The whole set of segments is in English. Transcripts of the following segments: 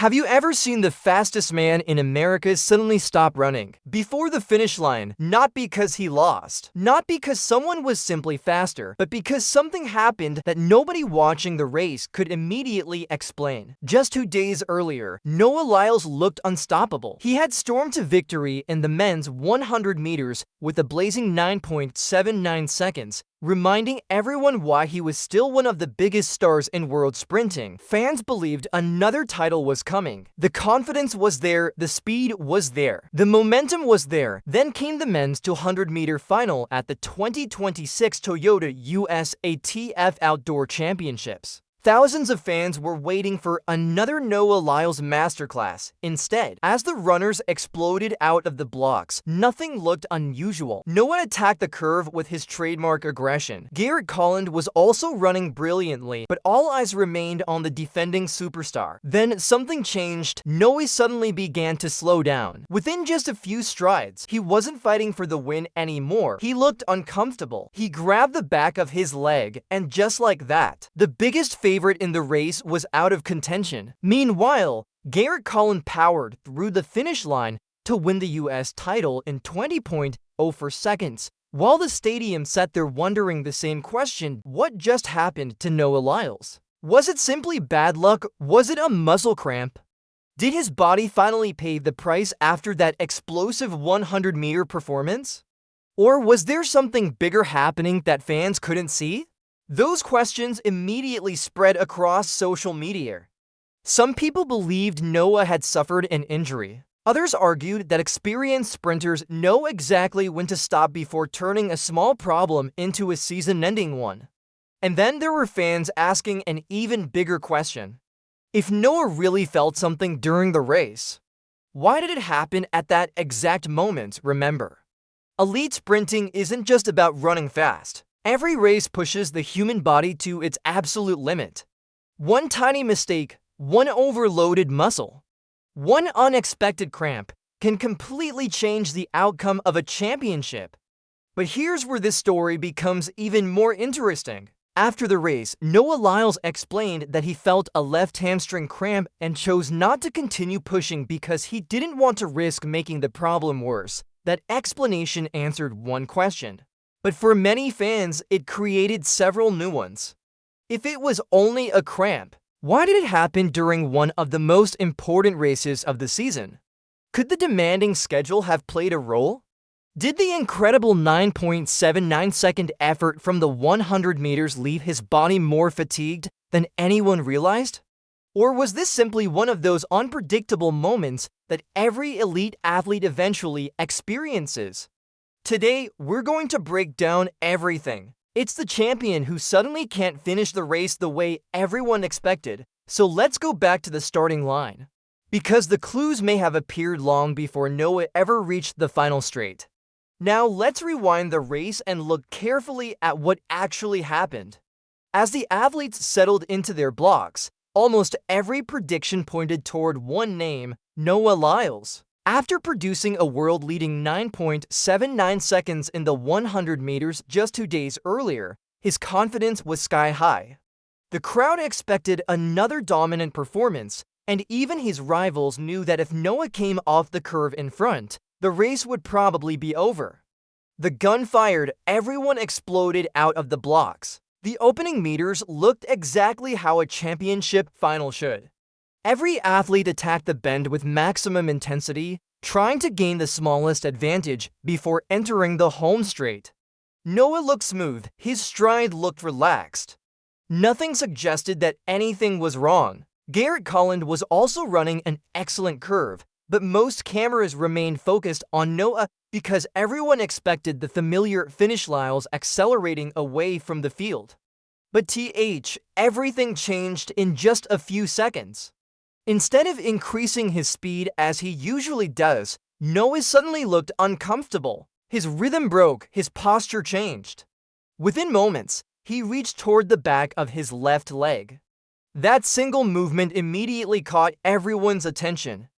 Have you ever seen the fastest man in America suddenly stop running before the finish line? Not because he lost, not because someone was simply faster, but because something happened that nobody watching the race could immediately explain. Just 2 days earlier, Noah Lyles looked unstoppable. He had stormed to victory in the men's 100 meters with a blazing 9.79 seconds, reminding everyone why he was still one of the biggest stars in world sprinting. Fans believed another title was coming. The confidence was there, the speed was there, the momentum was there. Then came the men's 200-meter final at the 2026 Toyota USATF Outdoor Championships. Thousands of fans were waiting for another Noah Lyles masterclass. Instead, as the runners exploded out of the blocks, nothing looked unusual. Noah attacked the curve with his trademark aggression. Garrett Kaalund was also running brilliantly, but all eyes remained on the defending superstar. Then something changed. Noah suddenly began to slow down. Within just a few strides, he wasn't fighting for the win anymore. He looked uncomfortable. He grabbed the back of his leg, and just like that, the biggest favorite in the race was out of contention. Meanwhile, Garrett Kaalund powered through the finish line to win the US title in 20.04 seconds. While the stadium sat there wondering the same question, what just happened to Noah Lyles? Was it simply bad luck? Was it a muscle cramp? Did his body finally pay the price after that explosive 100-meter performance? Or was there something bigger happening that fans couldn't see? Those questions immediately spread across social media. Some people believed Noah had suffered an injury. Others argued that experienced sprinters know exactly when to stop before turning a small problem into a season-ending one. And then there were fans asking an even bigger question. If Noah really felt something during the race, why did it happen at that exact moment? Remember, elite sprinting isn't just about running fast. Every race pushes the human body to its absolute limit. One tiny mistake, one overloaded muscle, one unexpected cramp can completely change the outcome of a championship. But here's where this story becomes even more interesting. After the race, Noah Lyles explained that he felt a left hamstring cramp and chose not to continue pushing because he didn't want to risk making the problem worse. That explanation answered one question. But for many fans, it created several new ones. If it was only a cramp, why did it happen during one of the most important races of the season? Could the demanding schedule have played a role? Did the incredible 9.79-second effort from the 100 meters leave his body more fatigued than anyone realized? Or was this simply one of those unpredictable moments that every elite athlete eventually experiences? Today, we're going to break down everything. It's the champion who suddenly can't finish the race the way everyone expected. So let's go back to the starting line, because the clues may have appeared long before Noah ever reached the final straight. Now let's rewind the race and look carefully at what actually happened. As the athletes settled into their blocks, almost every prediction pointed toward one name: Noah Lyles. After producing a world-leading 9.79 seconds in the 100 meters just 2 days earlier, his confidence was sky-high. The crowd expected another dominant performance, and even his rivals knew that if Noah came off the curve in front, the race would probably be over. The gun fired, everyone exploded out of the blocks. The opening meters looked exactly how a championship final should. Every athlete attacked the bend with maximum intensity, trying to gain the smallest advantage before entering the home straight. Noah looked smooth, his stride looked relaxed. Nothing suggested that anything was wrong. Garrett Kaalund was also running an excellent curve, but most cameras remained focused on Noah because everyone expected the familiar finish Lyles accelerating away from the field. But everything changed in just a few seconds. Instead of increasing his speed as he usually does, Noah suddenly looked uncomfortable. His rhythm broke, his posture changed. Within moments, he reached toward the back of his left leg. That single movement immediately caught everyone's attention.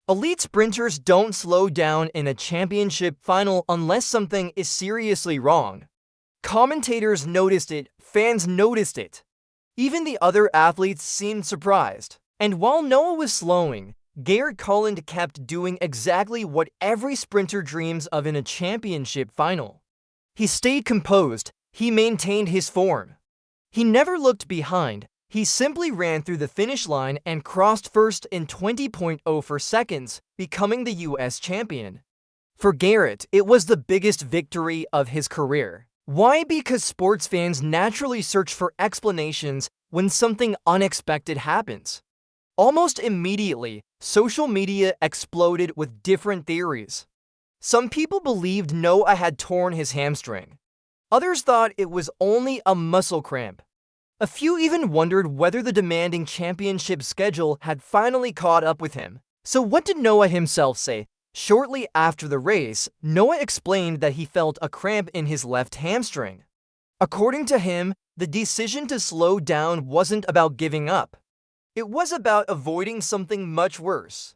Elite sprinters don't slow down in a championship final unless something is seriously wrong. Commentators noticed it, fans noticed it. Even the other athletes seemed surprised. And while Noah was slowing, Garrett Kaalund kept doing exactly what every sprinter dreams of in a championship final. He stayed composed, he maintained his form. He never looked behind, he simply ran through the finish line and crossed first in 20.04 seconds, becoming the US champion. For Garrett, it was the biggest victory of his career. Why? Because sports fans naturally search for explanations when something unexpected happens. Almost immediately, social media exploded with different theories. Some people believed Noah had torn his hamstring. Others thought it was only a muscle cramp. A few even wondered whether the demanding championship schedule had finally caught up with him. So what did Noah himself say? Shortly after the race, Noah explained that he felt a cramp in his left hamstring. According to him, the decision to slow down wasn't about giving up. It was about avoiding something much worse.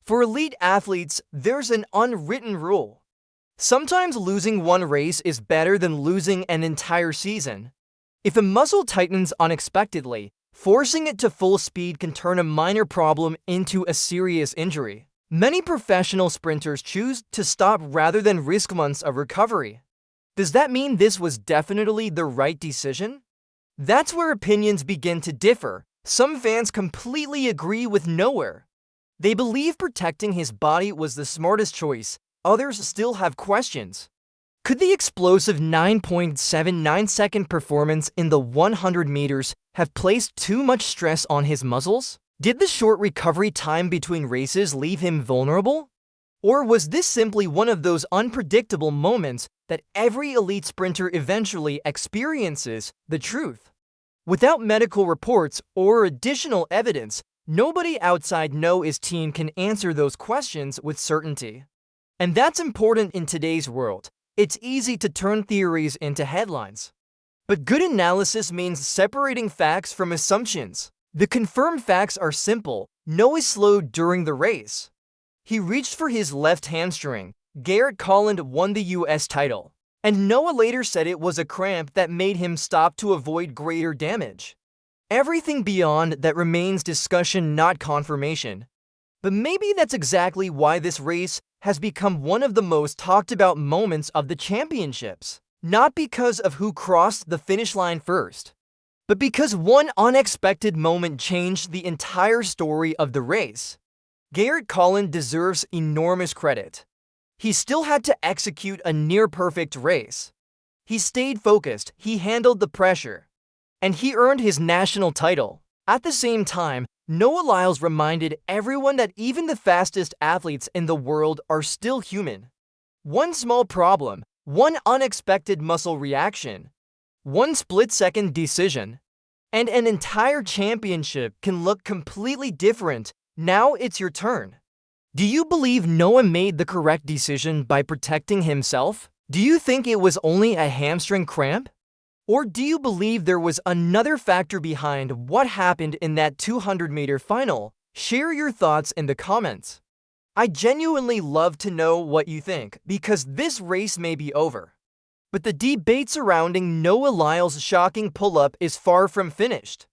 For elite athletes, there's an unwritten rule. Sometimes losing one race is better than losing an entire season. If a muscle tightens unexpectedly, forcing it to full speed can turn a minor problem into a serious injury. Many professional sprinters choose to stop rather than risk months of recovery. Does that mean this was definitely the right decision? That's where opinions begin to differ. Some fans completely agree with Noah. They believe protecting his body was the smartest choice. Others still have questions. Could the explosive 9.79-second performance in the 100 meters have placed too much stress on his muscles? Did the short recovery time between races leave him vulnerable? Or was this simply one of those unpredictable moments that every elite sprinter eventually experiences? The truth. Without medical reports or additional evidence, nobody outside Noah's team can answer those questions with certainty. And that's important in today's world. It's easy to turn theories into headlines. But good analysis means separating facts from assumptions. The confirmed facts are simple. Noah slowed during the race. He reached for his left hamstring. Garrett Kaalund won the US title. And Noah later said it was a cramp that made him stop to avoid greater damage. Everything beyond that remains discussion, not confirmation. But maybe that's exactly why this race has become one of the most talked about moments of the championships. Not because of who crossed the finish line first, but because one unexpected moment changed the entire story of the race. Garrett Kaalund deserves enormous credit. He still had to execute a near-perfect race. He stayed focused, he handled the pressure, and he earned his national title. At the same time, Noah Lyles reminded everyone that even the fastest athletes in the world are still human. One small problem, one unexpected muscle reaction, one split-second decision, and an entire championship can look completely different. Now it's your turn. Do you believe Noah made the correct decision by protecting himself? Do you think it was only a hamstring cramp? Or do you believe there was another factor behind what happened in that 200-meter final? Share your thoughts in the comments. I genuinely love to know what you think, because this race may be over, but the debate surrounding Noah Lyles' shocking pull-up is far from finished.